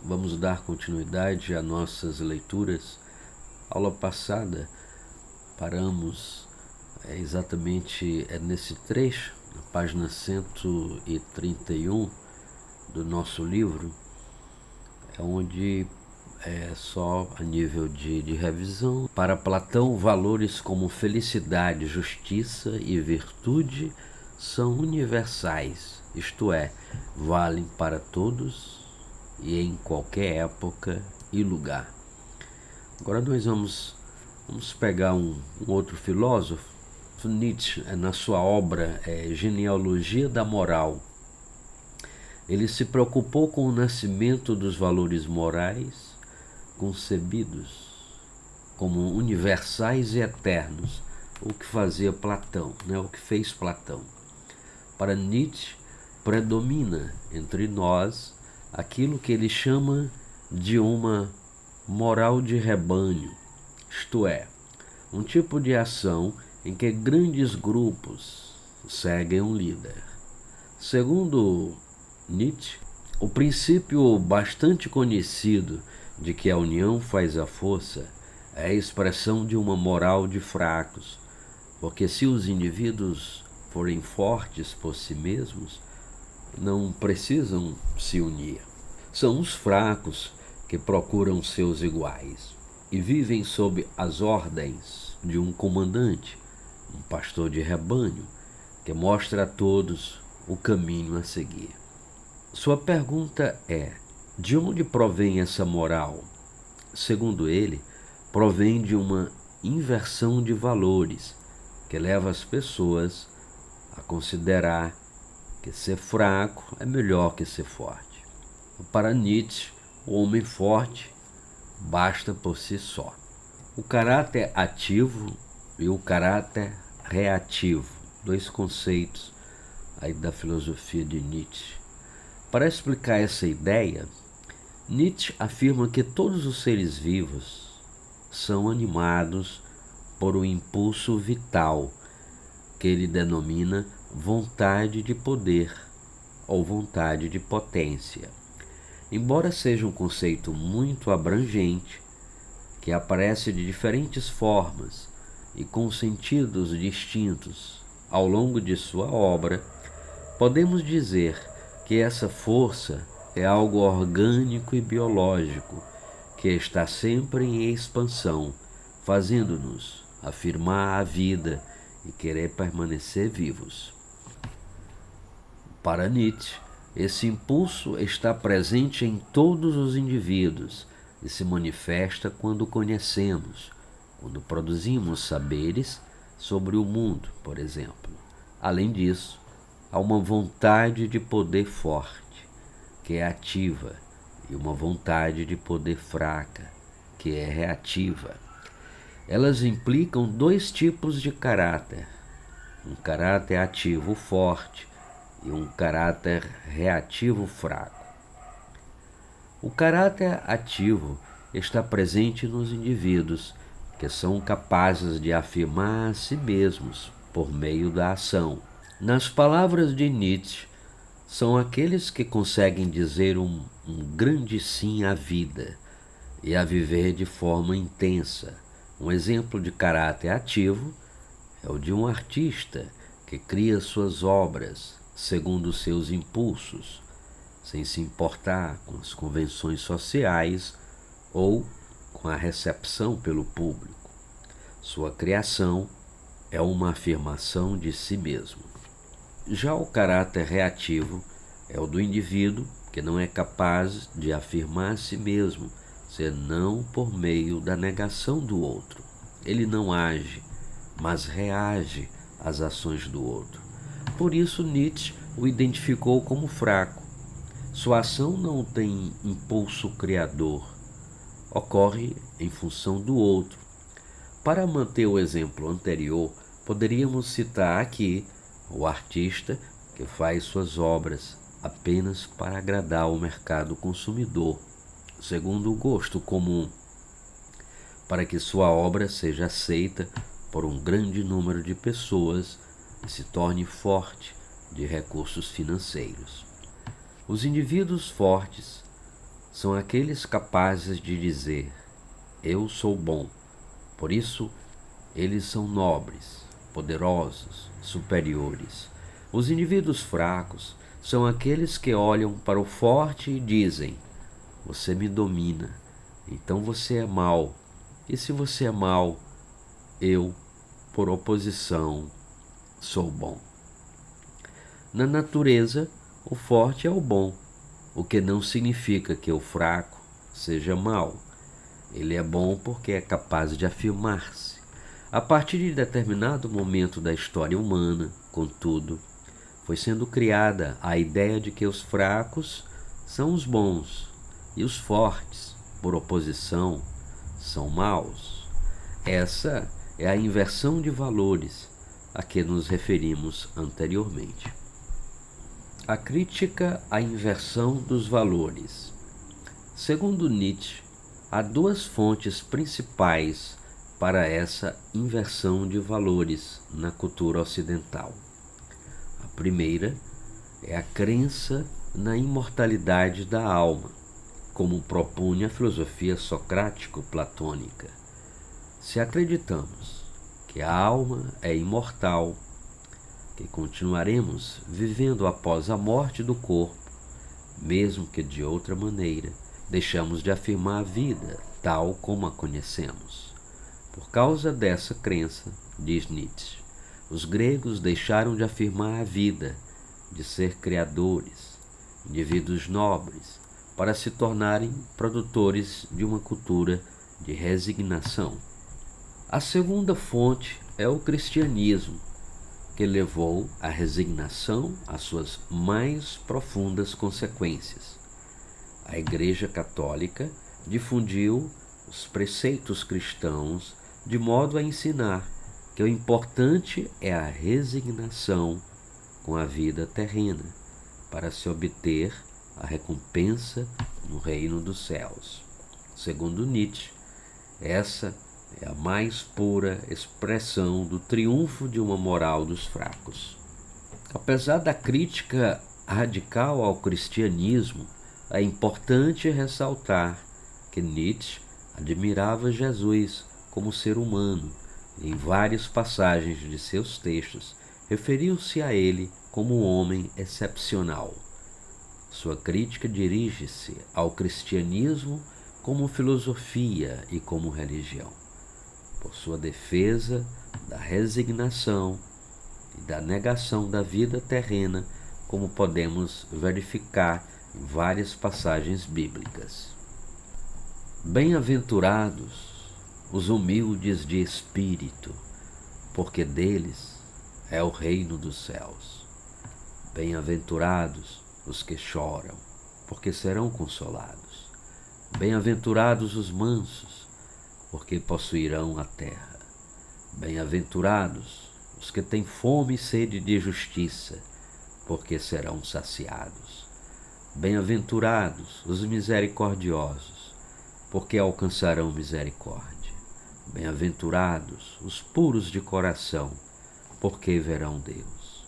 Vamos dar continuidade a nossas leituras. Aula passada paramos exatamente nesse trecho, na página 131 do nosso livro, onde só a nível de revisão. Para Platão, valores como felicidade, justiça e virtude são universais, isto é, valem para todos e em qualquer época e lugar. Agora nós vamos pegar um outro filósofo, Nietzsche, na sua obra Genealogia da Moral. Ele se preocupou com o nascimento dos valores morais concebidos como universais e eternos, o que fazia Platão, o que fez Platão. Para Nietzsche, predomina entre nós aquilo que ele chama de uma moral de rebanho, isto é, um tipo de ação em que grandes grupos seguem um líder. Segundo Nietzsche, o princípio bastante conhecido de que a união faz a força é a expressão de uma moral de fracos, porque se os indivíduos forem fortes por si mesmos, não precisam se unir. São os fracos que procuram seus iguais e vivem sob as ordens de um comandante, um pastor de rebanho, que mostra a todos o caminho a seguir. Sua pergunta é: de onde provém essa moral? Segundo ele, provém de uma inversão de valores que leva as pessoas a considerar que ser fraco é melhor que ser forte. Para Nietzsche, o homem forte basta por si só. O caráter ativo e o caráter reativo, dois conceitos aí da filosofia de Nietzsche. Para explicar essa ideia, Nietzsche afirma que todos os seres vivos são animados por um impulso vital, que ele denomina vontade de poder ou vontade de potência. Embora seja um conceito muito abrangente, que aparece de diferentes formas e com sentidos distintos ao longo de sua obra, podemos dizer que essa força é algo orgânico e biológico, que está sempre em expansão, fazendo-nos afirmar a vida e querer permanecer vivos. Para Nietzsche, esse impulso está presente em todos os indivíduos e se manifesta quando conhecemos, quando produzimos saberes sobre o mundo, por exemplo. Além disso, há uma vontade de poder forte, que é ativa, e uma vontade de poder fraca, que é reativa. Elas implicam dois tipos de caráter: um caráter ativo forte e um caráter reativo fraco. O caráter ativo está presente nos indivíduos, que são capazes de afirmar a si mesmos por meio da ação. Nas palavras de Nietzsche, são aqueles que conseguem dizer um grande sim à vida e a viver de forma intensa. Um exemplo de caráter ativo é o de um artista que cria suas obras segundo seus impulsos, sem se importar com as convenções sociais ou com a recepção pelo público. Sua criação é uma afirmação de si mesmo. Já o caráter reativo é o do indivíduo que não é capaz de afirmar a si mesmo, senão por meio da negação do outro. Ele não age, mas reage às ações do outro. Por isso Nietzsche o identificou como fraco. Sua ação não tem impulso criador, ocorre em função do outro. Para manter o exemplo anterior, poderíamos citar aqui o artista que faz suas obras apenas para agradar o mercado consumidor, segundo o gosto comum, para que sua obra seja aceita por um grande número de pessoas e se torne forte de recursos financeiros. Os indivíduos fortes são aqueles capazes de dizer: eu sou bom. Por isso, eles são nobres, poderosos, superiores. Os indivíduos fracos são aqueles que olham para o forte e dizem: você me domina, então você é mau. E se você é mau, eu, por oposição, sou bom. Na natureza, o forte é o bom, o que não significa que o fraco seja mau. Ele é bom porque é capaz de afirmar-se. A partir de determinado momento da história humana, contudo, foi sendo criada a ideia de que os fracos são os bons e os fortes, por oposição, são maus. Essa é a inversão de valores a que nos referimos anteriormente. A crítica à inversão dos valores. Segundo Nietzsche, há duas fontes principais para essa inversão de valores na cultura ocidental. A primeira é a crença na imortalidade da alma, como propunha a filosofia socrático-platônica. Se acreditamos que a alma é imortal, que continuaremos vivendo após a morte do corpo, mesmo que de outra maneira, deixamos de afirmar a vida tal como a conhecemos. Por causa dessa crença, diz Nietzsche, os gregos deixaram de afirmar a vida, de ser criadores, indivíduos nobres, para se tornarem produtores de uma cultura de resignação. A segunda fonte é o cristianismo, que levou a resignação às suas mais profundas consequências. A Igreja Católica difundiu os preceitos cristãos de modo a ensinar que o importante é a resignação com a vida terrena, para se obter a recompensa no reino dos céus. Segundo Nietzsche, essa é a mais pura expressão do triunfo de uma moral dos fracos. Apesar da crítica radical ao cristianismo, é importante ressaltar que Nietzsche admirava Jesus como ser humano e em várias passagens de seus textos referiu-se a ele como um homem excepcional. Sua crítica dirige-se ao cristianismo como filosofia e como religião, por sua defesa da resignação e da negação da vida terrena, como podemos verificar em várias passagens bíblicas. Bem-aventurados os humildes de espírito, porque deles é o reino dos céus. Bem-aventurados os que choram, porque serão consolados. Bem-aventurados os mansos, porque possuirão a terra. Bem-aventurados os que têm fome e sede de justiça, porque serão saciados. Bem-aventurados os misericordiosos, porque alcançarão misericórdia. Bem-aventurados os puros de coração, porque verão Deus.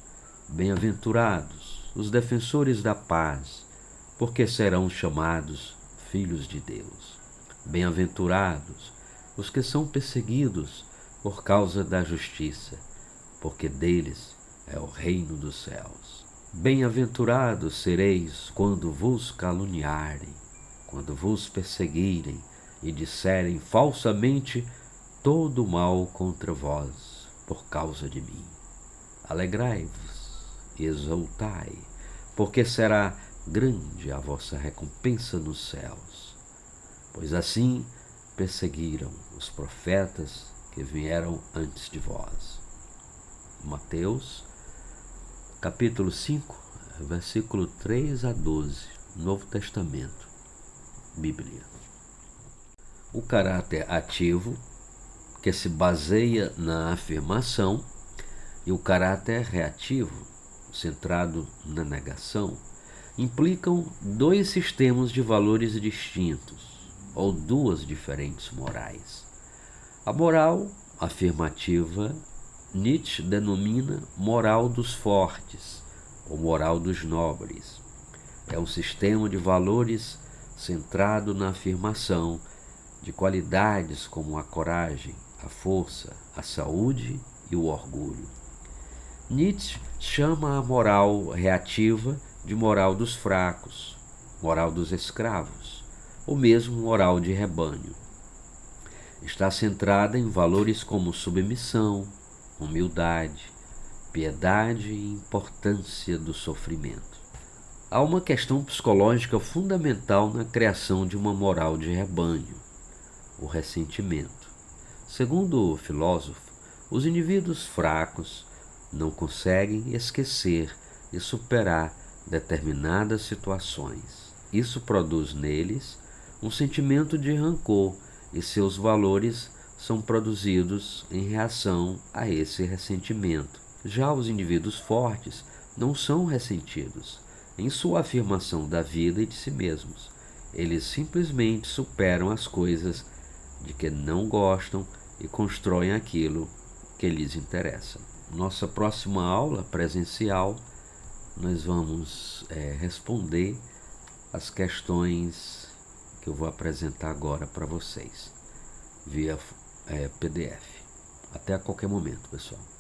Bem-aventurados os defensores da paz, porque serão chamados filhos de Deus. Bem-aventurados os que são perseguidos por causa da justiça, porque deles é o reino dos céus. Bem-aventurados sereis quando vos caluniarem, quando vos perseguirem e disserem falsamente todo o mal contra vós, por causa de mim. Alegrai-vos e exultai, porque será grande a vossa recompensa nos céus. Pois assim perseguiram os profetas que vieram antes de vós. Mateus, capítulo 5, versículo 3 a 12, Novo Testamento, Bíblia. O caráter ativo, que se baseia na afirmação, e o caráter reativo, centrado na negação, implicam dois sistemas de valores distintos, ou duas diferentes morais. A moral afirmativa, Nietzsche denomina moral dos fortes, ou moral dos nobres. É um sistema de valores centrado na afirmação de qualidades como a coragem, a força, a saúde e o orgulho. Nietzsche chama a moral reativa de moral dos fracos, moral dos escravos, ou mesmo moral de rebanho. Está centrada em valores como submissão, humildade, piedade e importância do sofrimento. Há uma questão psicológica fundamental na criação de uma moral de rebanho: o ressentimento. Segundo o filósofo, os indivíduos fracos não conseguem esquecer e superar determinadas situações. Isso produz neles um sentimento de rancor e seus valores são produzidos em reação a esse ressentimento. Já os indivíduos fortes não são ressentidos em sua afirmação da vida e de si mesmos. Eles simplesmente superam as coisas de que não gostam e constroem aquilo que lhes interessa. Nossa próxima aula presencial, nós vamos responder as questões que eu vou apresentar agora para vocês, via PDF. Até a qualquer momento, pessoal.